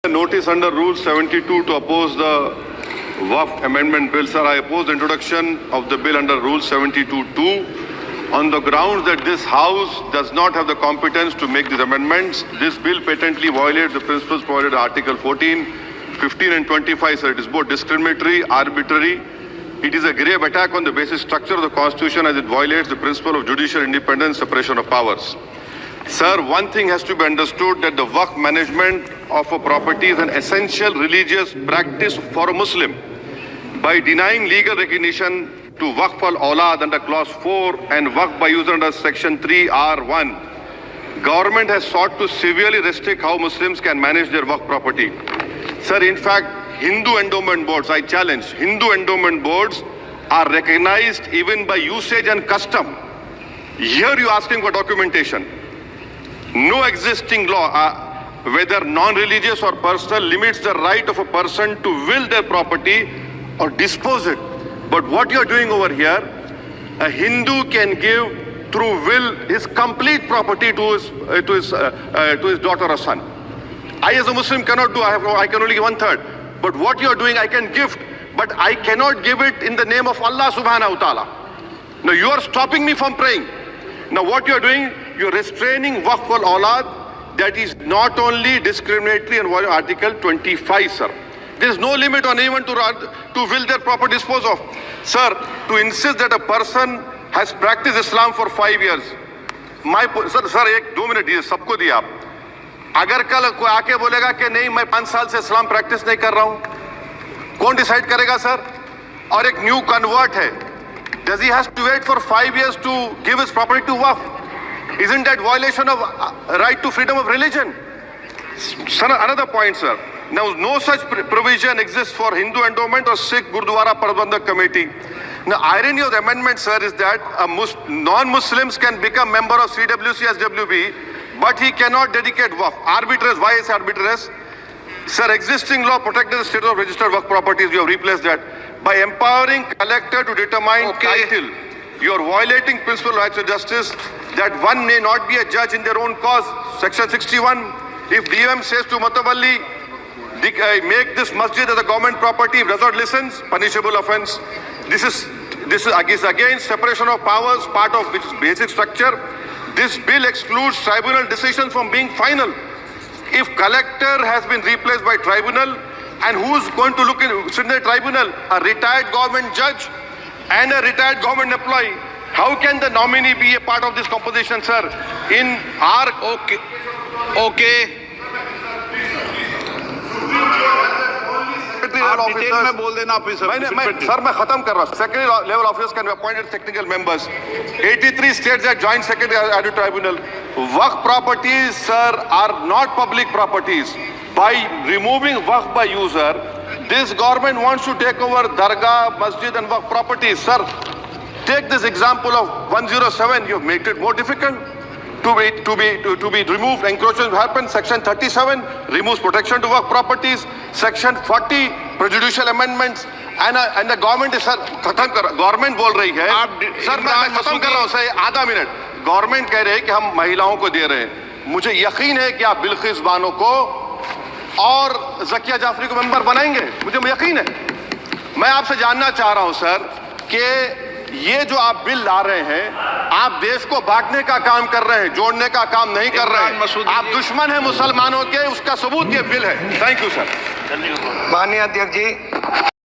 Notice under Rule 72 to oppose the Waqf Amendment Bill. Sir, I oppose the introduction of the bill under Rule 72(2) on the grounds that this House does not have the competence to make these amendments. This bill patently violates the principles provided in Article 14, 15 and 25. Sir, it is both discriminatory, arbitrary. It is a grave attack on the basic structure of the Constitution as it violates the principle of judicial independence, separation of powers. Sir, one thing has to be understood, that the Waqf management of a property is an essential religious practice for a Muslim. By denying legal recognition to Waqf al-Awlad under Clause 4 and Waqf by user under Section 3(r)(1), government has sought to severely restrict how Muslims can manage their Waqf property. Sir, in fact, Hindu endowment boards, I challenge, Hindu endowment boards are recognized even by usage and custom. Here you are asking for documentation. No existing law, whether non-religious or personal, limits the right of a person to will their property or dispose it. But what you are doing over here, a Hindu can give through will his complete property to his daughter or son. I as a Muslim cannot do, I can only give 1/3. But what you are doing, I can gift, but I cannot give it in the name of Allah subhanahu wa ta'ala. Now you are stopping me from praying. Now what you are doing, you are restraining Waqf al-Awlad. That is not only discriminatory and violating Article 25, sir. There is no limit on anyone to will their property dispose of. Sir, to insist that a person has practiced Islam for 5 years. Sir एक 2 minute दिए, सबको दिया आप. अगर कल कोई आके बोलेगा कि नहीं मैं 5 साल से इस्लाम प्रैक्टिस नहीं कर रहा हूं, कौन डिसाइड करेगा सर? और एक न्यू कन्वर्ट है, does he has to wait for 5 years to give his property to Waqf? Isn't that violation of right to freedom of religion? Sir, another point, sir. Now, no such provision exists for Hindu endowment or Sikh Gurdwara Prabandhak Committee. Now, irony of the amendment, sir, is that non-Muslims can become member of CWC as WB, but he cannot dedicate Waqf. Arbitrage, why is arbitrage? Sir, existing law protected the status of registered Waqf properties. You have replaced that. By empowering collector to determine title, you are violating principle of rights of justice, that one may not be a judge in their own cause. Section 61, if DM says to Matawalli, make this masjid as a government property, if does not listens, punishable offense. This is against separation of powers, part of which is basic structure. This bill excludes tribunal decisions from being final. If collector has been replaced by tribunal, and who's going to sit in the tribunal? A retired government judge and a retired government employee. How can the nominee be a part of this composition, sir? In our... Okay. आप detail में बोल देना officer. Sir मैं खत्म कर रहा हूँ. Secretary level officers can be appointed technical members. 83 states that joint secretary added tribunal. Waqf properties, sir, are not public properties. By removing Waqf by user, this government wants to take over Dargah, Masjid and Waqf properties. Sir, take this example of 107. You've made it more difficult to be removed. Encroachment happens. Section 37 removes protection to Waqf properties. Section 40 prejudicial amendments. And the government is, sir, खत्म कर. Government बोल रही है. Sir मैं खत्म कर रहा हूँ सर, आधा मिनट. Government कह रहे हैं कि हम महिलाओं को दे रहे हैं. मुझे यकीन है कि आप बिल्किस बानो को और ज़किया जाफरी को मेंबर बनाएंगे. मुझे यकीन है. मैं आपसे जानना चाह रहा हूं सर कि ये जो आप बिल ला रहे हैं, आप देश को बांटने का काम कर रहे हैं, जोड़ने का काम नहीं कर रहे हैं. आप दुश्मन हैं मुसलमानों के, उसका सबूत ये बिल है. Thank you sir. माननीय अध्यक्ष जी.